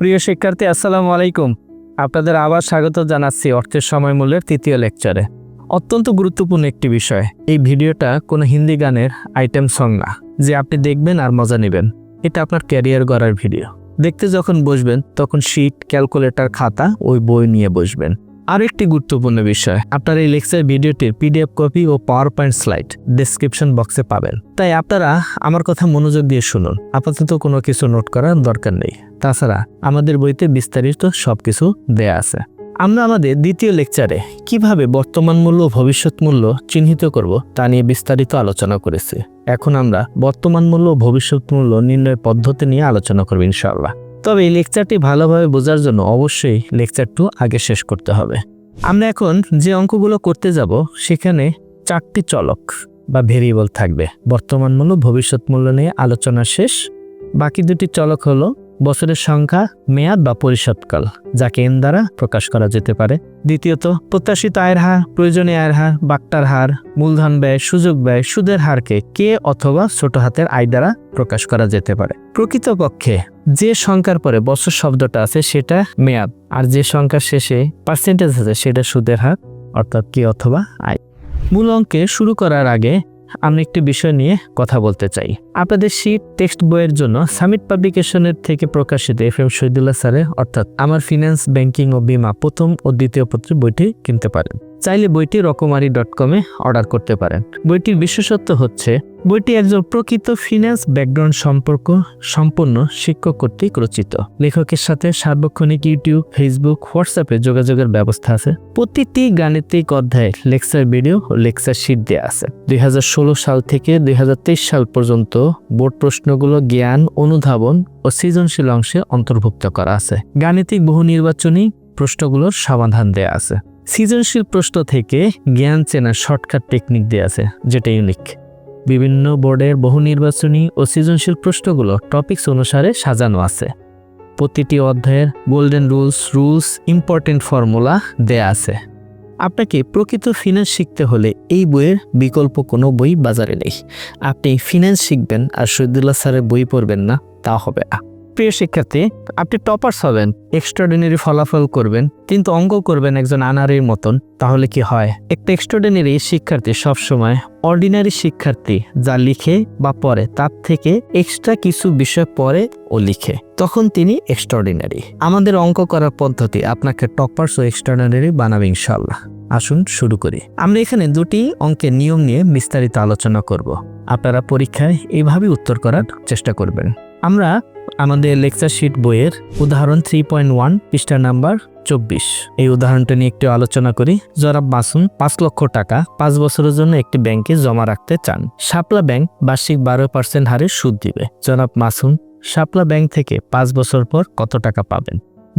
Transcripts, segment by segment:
প্রিয় শিক্ষার্থী, আসসালামু আলাইকুম। আপনাদের আবার স্বাগত জানাচ্ছি অর্থের সময় মূল্যের তৃতীয় লেকচারে। অত্যন্ত গুরুত্বপূর্ণ একটি বিষয়। এই ভিডিওটা কোনো হিন্দি গানের আইটেম সং না যে আপনি দেখবেন আর মজা নেবেন। এটা আপনার ক্যারিয়ার গড়ার ভিডিও। দেখতে যখন বসবেন তখন শিট, ক্যালকুলেটর, খাতা, ওই বই নিয়ে বসবেন। আরেকটি গুরুত্বপূর্ণ বিষয়, আপনার এই লেকচার ভিডিওটির পিডিএফ কপি ও পাওয়ার পয়েন্ট স্লাইড ডেসক্রিপশন বক্সে পাবেন। তাই আপনারা আমার কথা মনোযোগ দিয়ে শুনুন। আপাতত কোনো কিছু নোট করার দরকার নেই। তাছাড়া আমাদের বইতে বিস্তারিত সবকিছু দেয়া আছে। আমরা আমাদের দ্বিতীয় লেকচারে কিভাবে বর্তমান মূল্য ও ভবিষ্যৎ মূল্য চিহ্নিত করব তা নিয়ে বিস্তারিত আলোচনা করেছি। এখন আমরা বর্তমান মূল্য ও ভবিষ্যৎ মূল্য নির্ণয় পদ্ধতি নিয়ে আলোচনা করব ইনশাআল্লাহ। তবে এই লেকচারটি ভালোভাবে বোঝার জন্য অবশ্যই লেকচারটি আগে শেষ করতে হবে। আমরা এখন যে অঙ্কগুলো করতে যাব সেখানে 4টি চলক বা ভেরিয়েবল থাকবে। বর্তমান মূল্য, ভবিষ্যৎ মূল্য নিয়ে আলোচনা শেষ। বাকি দুটি চলক হলো বছরের সংখ্যা, মেয়াদ বা পরিশোধকাল, যাকে এন দ্বারা প্রকাশ করা যেতে পারে। দ্বিতীয়ত প্রত্যাশিত আয়ের হার, প্রয়োজনীয় আয়ের হার, বাট্টার হার, মূলধন ব্যয়, সুযোগ ব্যয়, সুদের হারকে কে অথবা ছোট হাতের আই দ্বারা প্রকাশ করা যেতে পারে। প্রকৃতপক্ষে যে সংখ্যার পরে বছর শব্দটা আছে সেটা মেয়াদ, আর যে সংখ্যার শেষে পার্সেন্টেজ আছে সেটা সুদের হার, অর্থাৎ কে অথবা আই। মূল অঙ্কে শুরু করার আগে আমি একটি বিষয় নিয়ে কথা বলতে চাই। আপনাদের শীট টেক্সট বইয়ের জন্য সামিট পাবলিকেশনের থেকে প্রকাশিত FM শহীদুল্লাহ স্যারের অর্থাৎ আমার ফিন্যান্স, ব্যাংকিং ও বীমা প্রথম ও দ্বিতীয় পত্রের বইটি কিনতে পারেন। চাইলে বইটি রকমারি.com-এ অর্ডার করতে পারেন। বইটির বিশেষত্ব হচ্ছে বইটি একজন প্রকৃত ফিন্যান্স ব্যাকগ্রাউন্ড সম্পন্ন শিক্ষক কর্তৃক রচিত। লেখকের সাথে সার্বক্ষণিক ইউটিউব, ফেসবুক, হোয়াটসঅ্যাপে যোগাযোগের ব্যবস্থা আছে। প্রতিটি গাণিতিক অধ্যায়ে লেকচার ভিডিও ও লেকচার শিট দেওয়া আছে। 2016 সাল থেকে 2023 সাল পর্যন্ত বোর্ড প্রশ্নগুলো জ্ঞান, অনুধাবন ও সৃজনশীল অংশে অন্তর্ভুক্ত করা আছে। গাণিতিক বহু নির্বাচনী প্রশ্নগুলোর সমাধান দেয়া আছে। সৃজনশীল প্রশ্ন থেকে জ্ঞান চেনার শর্টকাট টেকনিক দেয়া আছে, যেটা ইউনিক। বিভিন্ন বোর্ডের বহু নির্বাচনী ও সৃজনশীল প্রশ্নগুলো টপিকস অনুসারে সাজানো আছে। প্রতিটি অধ্যায়ের গোল্ডেন রুলস, ইম্পর্টেন্ট ফর্মুলা দেয়া আছে। আপনাকে প্রকৃত ফিন্যান্স শিখতে হলে এই বইয়ের বিকল্প কোনো বই বাজারে নেই। আপনি ফিন্যান্স শিখবেন আর শহীদুল্লাহ স্যারের বই পড়বেন না, তা হবে না। প্রিয় শিক্ষার্থী, আপনি টপার্স হবেন, এক্সট্রাঅর্ডিনারি ফলাফল করবেন, কিন্তু অঙ্ক করবেন একজন আনারের মতন, তাহলে কি হয়? একটা এক্সট্রাঅর্ডিনারি শিক্ষার্থী সবসময় অর্ডিনারি শিক্ষার্থী যা লিখে বা পড়ে তার থেকে এক্সট্রা কিছু বিষয় পড়ে ও লিখে, তখন তিনি এক্সট্রাঅর্ডিনারি। আমাদের অঙ্ক করার পদ্ধতি আপনাকে টপার্স ও এক্সট্রাঅর্ডিনারি বানাবে ইনশাআল্লাহ। আসুন শুরু করি। আমরা এখানে দুটি অঙ্কের নিয়ম নিয়ে বিস্তারিত আলোচনা করব। আপনারা পরীক্ষায় এইভাবে উত্তর করার চেষ্টা করবেন। আমরা আমাদের লেকচার শিট বইয়ের উদাহরণ 3.1 পৃষ্ঠা নাম্বার 24 এই উদাহরণটা নিয়ে একটু আলোচনা করি। জনাব মাসুম 5 লক্ষ টাকা 5 বছরের জন্য একটি ব্যাংকে জমা রাখতে চান। শাপলা ব্যাংক বার্ষিক 12% হারে সুদ দিবে। জনাব মাসুম শাপলা ব্যাংক থেকে 5 বছর পর কত টাকা পাবেন?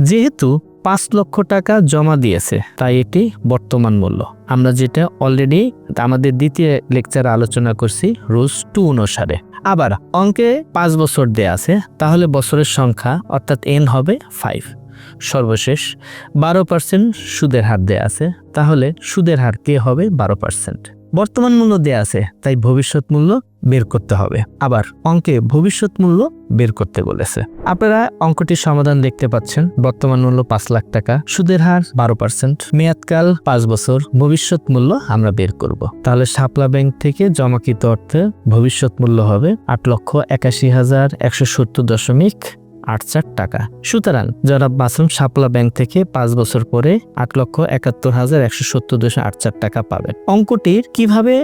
যেহেতু 5 লক্ষ টাকা জমা দিয়েছে তাই এটি বর্তমান মূল্য। আমরা যেটা অলরেডি আমাদের দ্বিতীয় লেকচারে আলোচনা করছি রুলস 2 অনুসারে। আবার অঙ্কে 5 বছর দেয়া আছে, তাহলে বছরের সংখ্যা অর্থাৎ n হবে 5। সর্বশেষ 12% সুদের হার দেয়া আছে, তাহলে সুদের হার কে হবে 12%। বর্তমান মূল্য দেয়া আছে, তাই ভবিষ্যৎ মূল্য বের করতে হবে। আবার অঙ্কে ভবিষ্যৎ মূল্য বের করতে বলেছে। আপনারা অঙ্কটির সমাধান দেখতে পাচ্ছেন। বর্তমান মূল্য 5 লাখ টাকা, সুদের হার 12%, মেয়াদকাল 5 বছর, ভবিষ্যৎ মূল্য আমরা বের করব। তাহলে শাপলা ব্যাংক থেকে জমাকৃত অর্থে ভবিষ্যৎ মূল্য হবে 8,81,170.84 টাকা। সুতরাং জনাব মাসুম শাপলা ব্যাংক থেকে 5 বছর পরে 8,71,170.84 টাকা পাবেন। অঙ্কটির কিভাবে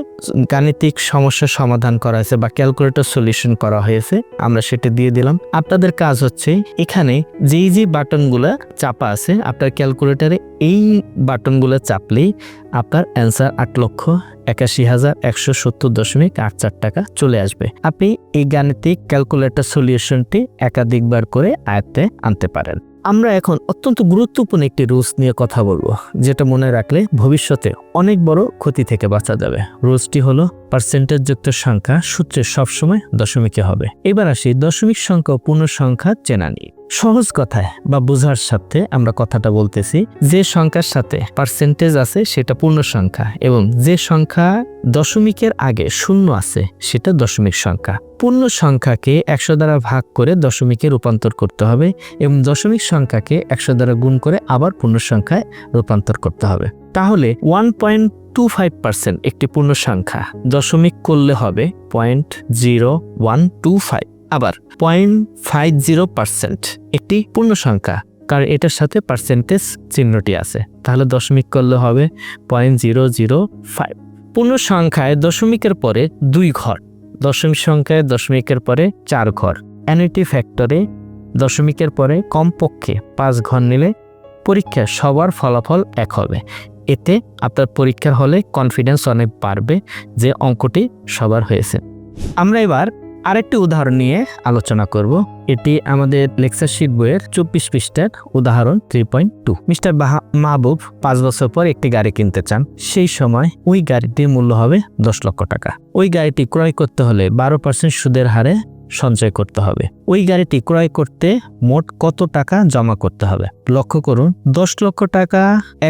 গাণিতিক সমস্যার সমাধান করা হয়েছে বা ক্যালকুলেটর সলিউশন করা হয়েছে আমরা সেটা দিয়ে দিলাম। আপনাদের কাজ হচ্ছে এখানে যে বাটনগুলো চাপা আছে আপনার ক্যালকুলেটরে এই বাটনগুলো চাপলেই আপনার অ্যান্সার 8,81,170.84 টাকা চলে আসবে। আপনি এই গাণিতিক ক্যালকুলেটর সলিউশনটি একাধিকবার করে আয়ত্তে আনতে পারেন। আমরা এখন অত্যন্ত গুরুত্বপূর্ণ একটি রুলস নিয়ে কথা বলবো, যেটা মনে রাখলে ভবিষ্যতে অনেক বড় ক্ষতি থেকে বাঁচা যাবে। রুলসটি হলো পার্সেন্টেজ যুক্ত সংখ্যা সূত্রে সবসময় দশমিকে হবে। এবার আসি দশমিক সংখ্যা ও পূর্ণ সংখ্যা চেনা নিয়ে। সহজ কথায় বা বোঝার সাথে আমরা কথাটা বলতেছি, যে সংখ্যার সাথে পার্সেন্টেজ আছে সেটা পূর্ণ সংখ্যা এবং যে সংখ্যা দশমিকের আগে শূন্য আছে সেটা দশমিক সংখ্যা। পূর্ণ সংখ্যাকে 100 দ্বারা ভাগ করে দশমিকে রূপান্তর করতে হবে এবং দশমিক সংখ্যাকে 100 দ্বারা গুণ করে আবার পূর্ণ সংখ্যায় রূপান্তর করতে হবে। তাহলে 1.25% একটি পূর্ণ সংখ্যা, দশমিক করলে হবে 0.0125। আবার 0.50% একটি পূর্ণ সংখ্যা, কারণ এটার সাথে পার্সেন্টেজ চিহ্নটি আছে, তাহলে দশমিক করলে হবে 0.005। পূর্ণ সংখ্যায় দশমিকের পরে 2 ঘর, দশমিক সংখ্যায় দশমিকের পরে 4 ঘর। অ্যানুইটি ফ্যাক্টরে দশমিকের পরে কমপক্ষে 5 ঘর নিলে পরীক্ষার সবার ফলাফল এক হবে। এতে আপনার পরীক্ষার হলে কনফিডেন্স অনেক বাড়বে যে অঙ্কটি সবার হয়েছে। আমরা এবার আরেকটি উদাহরণ নিয়ে আলোচনা করব। এটি আমাদের লেকচার শিট বইয়ের 24 পৃষ্ঠার উদাহরণ 3.2। মিস্টার মাহবুব 5 বছর পর একটি গাড়ি কিনতে চান। সেই সময় ওই গাড়িটির মূল্য হবে 10 লক্ষ টাকা। ওই গাড়িটি ক্রয় করতে হলে 12% সুদের হারে সঞ্চয় করতে হবে। ওই গাড়িটি ক্রয় করতে মোট কত টাকা জমা করতে হবে? লক্ষ্য করুন, 10 লক্ষ টাকা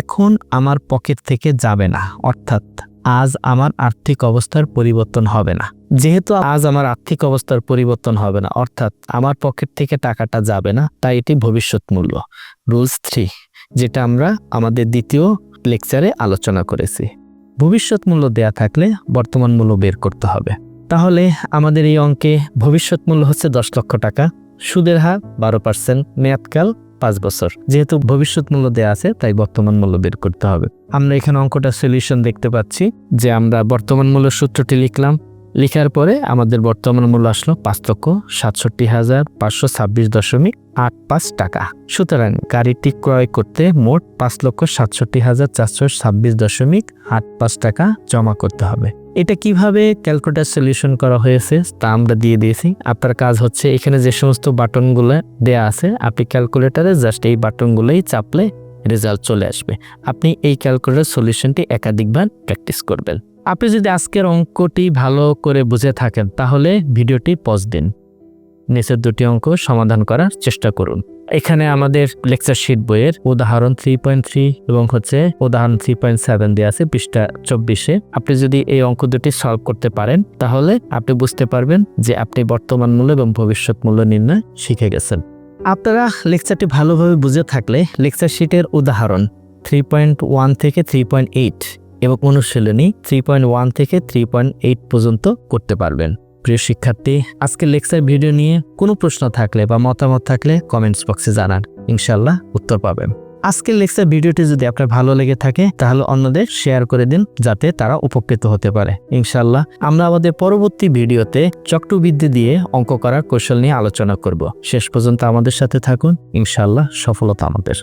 এখন আমার পকেট থেকে যাবে না, অর্থাৎ আজ আমার আর্থিক অবস্থার পরিবর্তন হবে না। যেহেতু আজ আমার আর্থিক অবস্থার পরিবর্তন হবে না, অর্থাৎ আমার পকেট থেকে টাকাটা যাবে না, তাই এটি ভবিষ্যৎ মূল্য। রুলস 3, যেটা আমরা আমাদের দ্বিতীয় লেকচারে আলোচনা করেছি। ভবিষ্যৎ মূল্য দেয়া থাকলে বর্তমান মূল্য বের করতে হবে। তাহলে আমাদের এই অঙ্কে ভবিষ্যৎ মূল্য হচ্ছে 10 লক্ষ টাকা, সুদের হার 12%, মেয়াদকাল 5 বছর। যেহেতু ভবিষ্যৎ মূল্য দেয়া আছে তাই বর্তমান মূল্য বের করতে হবে। আমরা এখানে অঙ্কটা সলিউশন দেখতে পাচ্ছি যে আমরা বর্তমান মূল্যের সূত্রটি লিখলাম, লেখার পরে আমাদের বর্তমান মূল্য আসলো 5,67,526.85 টাকা। সুতরাং গাড়িটি ক্রয় করতে মোট 5,67,426.85 টাকা জমা করতে হবে। এটা কিভাবে ক্যালকুলেটর সলিউশন করা হয়েছে তা আমরা দিয়ে দিয়েছি। আপনার কাজ হচ্ছে এখানে যে সমস্ত বাটনগুলো দেয়া আছে, আপনি ক্যালকুলেটরে জাস্ট এই বাটনগুলোই চাপলে রেজাল্ট চলে আসবে। আপনি এই ক্যালকুলেটর সলিউশনটি একাধিকবার প্র্যাকটিস করবেন। আপনি যদি আজকের অঙ্কটি ভালো করে বুঝে থাকেন তাহলে ভিডিওটি পজ দিন, নিচের 2টি অঙ্ক সমাধান করার চেষ্টা করুন। এখানে আমাদের লেকচার শিট বইয়ের উদাহরণ 3.3 এবং উদাহরণ 3.7 দেওয়া আছে পৃষ্ঠা 24-এ। আপনি যদি এই অঙ্ক দুটি সলভ করতে পারেন তাহলে আপনি বুঝতে পারবেন যে আপনি বর্তমান মূল্য এবং ভবিষ্যৎ মূল্য নির্ণয় শিখে গেছেন। আপনারা লেকচারটি ভালোভাবে বুঝে থাকলে লেকচার শিটের উদাহরণ 3.1 থেকে 3.8 এবং অনুশীলনী 3.1 থেকে 3.8 পর্যন্ত করতে পারবেন। প্রিয় শিক্ষার্থী, আজকের লেকচার ভিডিও নিয়ে কোনো প্রশ্ন থাকলে বা মতামত থাকলে কমেন্টস বক্সে জানান, ইনশাআল্লাহ উত্তর পাবেন। আজকের লেকচার ভিডিওটি যদি আপনার ভালো লেগে থাকে তাহলে অন্যদের শেয়ার করে দিন যাতে তারা উপকৃত হতে পারে। ইনশাআল্লাহ আমরা আমাদের পরবর্তী ভিডিওতে চক্রবৃদ্ধি দিয়ে অঙ্ক করার কৌশল নিয়ে আলোচনা করব। শেষ পর্যন্ত আমাদের সাথে থাকুন, ইনশাআল্লাহ সফলতা আমাদের।